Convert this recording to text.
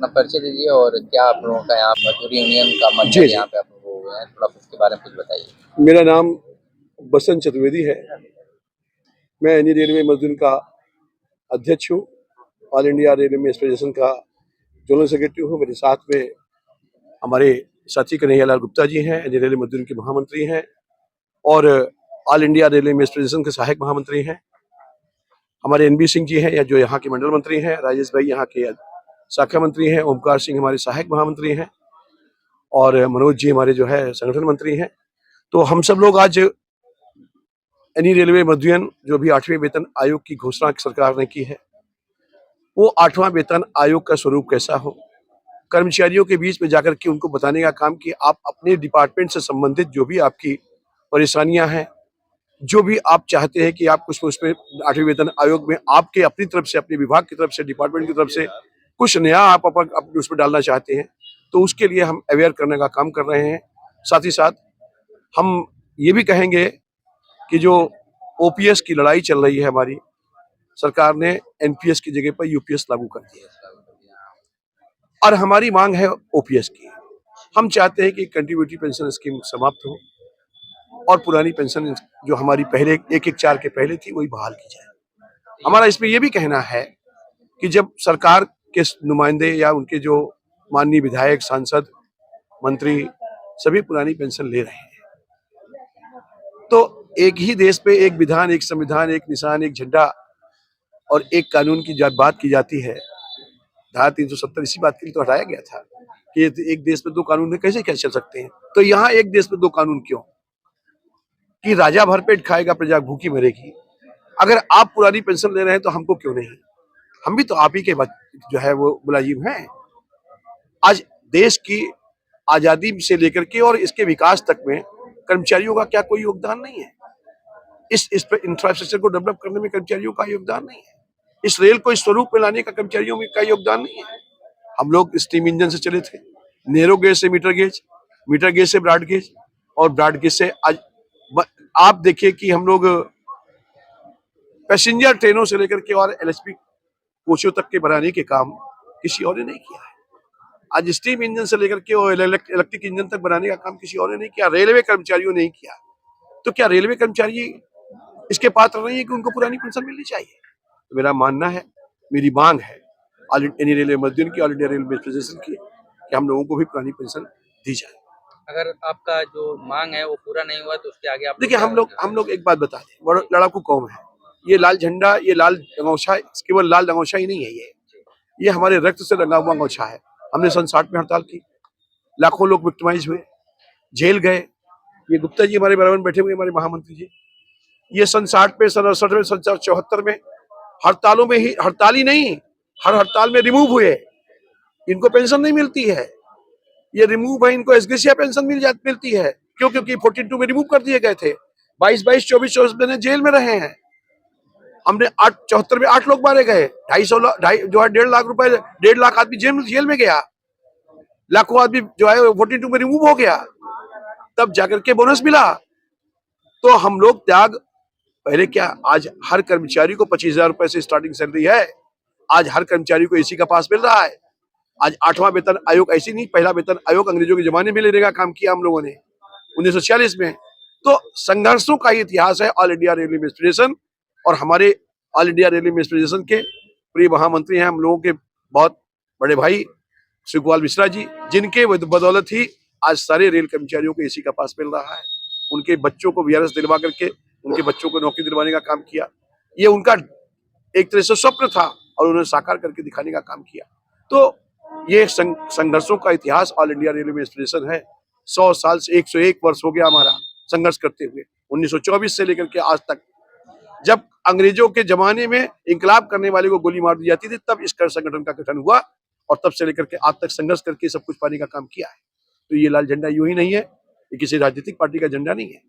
अपना परिचय दीजिए और क्या आप लोगों का यहाँ मजदूर यूनियन का जी मंडल जी यहाँ पे आप लोग हुए हैं, थोड़ा उसके बारे में कुछ बताइए। मेरा नाम बसंत चतुर्वेदी है। मैं इंडियन रेलवे मजदूर का अध्यक्ष हूँ। ऑल इंडिया रेलवे एसोसिएशन का जनरल सेक्रेटरी हूँ। मेरे साथ में हमारे साथी कन्हैयालाल गुप्ता जी हैं, इंडियन रेलवे मजदूर के महामंत्री हैं और ऑल इंडिया रेलवे एसोसिएशन के सहायक महामंत्री हैं। हमारे एनबी सिंह जी हैं, या जो यहाँ के मंडल मंत्री हैं। राजेश भाई यहाँ के शाखा मंत्री हैं। ओमकार सिंह हमारे सहायक महामंत्री हैं और मनोज जी हमारे जो है संगठन मंत्री हैं। तो हम सब लोग आज एनी रेलवे मजदूर जो भी 8वें वेतन आयोग की घोषणा सरकार ने की है, वो 8वां वेतन आयोग का स्वरूप कैसा हो, कर्मचारियों के बीच में जाकर के उनको बताने का काम कि आप अपने डिपार्टमेंट से संबंधित जो भी आपकी परेशानियां हैं, जो भी आप चाहते हैं कि आप कुछ उसमें 8वें वेतन आयोग में आपके अपनी तरफ से, अपने विभाग की तरफ से, डिपार्टमेंट की तरफ से कुछ नया आप उसमें डालना चाहते हैं, तो उसके लिए हम अवेयर करने का काम कर रहे हैं। साथ ही साथ हम ये भी कहेंगे कि जो ओपीएस की लड़ाई चल रही है हमारी, सरकार ने एनपीएस की जगह पर यूपीएस लागू कर दिया और हमारी मांग है ओपीएस की। हम चाहते हैं कि कंट्रीब्यूटरी पेंशन स्कीम समाप्त हो और पुरानी पेंशन जो हमारी पहले 114 के पहले थी वही बहाल की जाए। हमारा इसमें यह भी कहना है कि जब सरकार के नुमाइंदे या उनके जो माननीय विधायक, सांसद, मंत्री सभी पुरानी पेंशन ले रहे हैं, तो एक ही देश पे एक विधान, एक संविधान, एक निशान, एक झंडा और एक कानून की जब बात की जाती है, धारा 370 इसी बात के लिए तो हटाया गया था कि एक देश में दो कानून कैसे चल सकते हैं। तो यहाँ एक देश में दो कानून क्यों कि राजा भरपेट खाएगा प्रजा भूखी मरेगी। अगर आप पुरानी पेंशन ले रहे हैं तो हमको क्यों नहीं? हम भी तो आप ही के जो है वो मुलाजिम हैं। आज देश की आजादी से लेकर के और इसके विकास तक में कर्मचारियों का क्या कोई योगदान नहीं है? इस इंफ्रास्ट्रक्चर को डेवलप करने में कर्मचारियों का योगदान नहीं है? इस रेल को इस स्वरूप में लाने का कर्मचारियों का योगदान नहीं है? हम लोग स्टीम इंजन से चले थे, नैरो गेज से मीटर गेज से ब्रॉड गेज और ब्रॉड गेज से आज आप देखिए कि हम लोग पैसेंजर ट्रेनों से लेकर के और एलएचपी कोचों तक के बनाने के काम किसी और ने नहीं किया है। आज स्टीम इंजन से लेकर के और इलेक्ट्रिक इंजन तक बनाने का काम किसी और ने नहीं किया, रेलवे कर्मचारियों ने नहीं किया। तो क्या रेलवे कर्मचारी इसके पात्र नहीं है कि उनको पुरानी पेंशन मिलनी चाहिए? तो मेरा मानना है, मेरी मांग है ऑल इंडिया रेलवे मजदूर की, ऑल इंडिया रेलवे एसोसिएशन की, कि हम लोगों को भी पुरानी पेंशन दी जाए। अगर आपका जो मांग है वो पूरा नहीं हुआ तो उसके आगे आप देखिए, हम लोग एक बात बता दें, बड़ा लड़ाकू कौम है। ये लाल झंडा, ये लाल अंगोछा केवल लाल अंगोछा ही नहीं है, ये हमारे रक्त से रंगा हुआ अंगोछा है। हमने सन 60 में हड़ताल की, लाखों लोग विक्टिमाइज हुए, जेल गए। ये गुप्ता जी हमारे बराबर बैठे हुए, हमारे महामंत्री जी, ये सन 60 में, सन 68 में, सन 74 में हड़तालों में ही, हड़ताल ही नहीं, हर हड़ताल में रिमूव हुए। इनको पेंशन नहीं मिलती है, ये रिमूव है, इनको एसग्रेसिया पेंशन मिलती है। क्यों? क्योंकि 42 में रिमूव कर दिए गए थे। 22 24 महीने जेल में रहे हैं। हमने 74 में 8 लोग मारे गए, 250 जो है 1.5 लाख रुपए, 1.5 लाख आदमी जेल में गया, लाखों आदमी जो है 42 में रिमूव हो गया, तब जाकर के बोनस मिला। तो हम लोग त्याग पहले क्या, आज हर कर्मचारी को 25,000 रुपए से स्टार्टिंग सैलरी है। आज हर कर्मचारी को एसी का पास मिल रहा है। आज 8वां वेतन आयोग ऐसी नहीं, पहला वेतन आयोग अंग्रेजों के जमाने में लेने का काम किया हम लोगों ने 1946 में। तो संघर्षों का इतिहास है ऑल इंडिया रेलवे एसोसिएशन, और हमारे ऑल इंडिया रेलवे एसोसिएशन के प्रिय महामंत्री हैं हम लोगों के बहुत बड़े भाई शिवकुमार मिश्रा जी, जिनके बदौलत ही आज सारे रेल कर्मचारियों को एसी का पास मिल रहा है। उनके बच्चों को वीआरएस दिलवा करके उनके बच्चों को नौकरी दिलवाने का काम किया। ये उनका एक तरह से स्वप्न था और उन्होंने साकार करके दिखाने का काम किया। तो ये संघर्षों का इतिहास ऑल इंडिया रेलवे एसोसिएशन है। 100 साल से 101 वर्ष हो गया हमारा संघर्ष करते हुए, 1924 से लेकर के आज तक। जब अंग्रेजों के जमाने में इंकलाब करने वाले को गोली मार दी जाती थी, तब इस संगठन का गठन हुआ और तब से लेकर के आज तक संघर्ष करके सब कुछ पाने का काम किया है। तो ये लाल झंडा यूं ही नहीं है, ये किसी राजनीतिक पार्टी का झंडा नहीं है।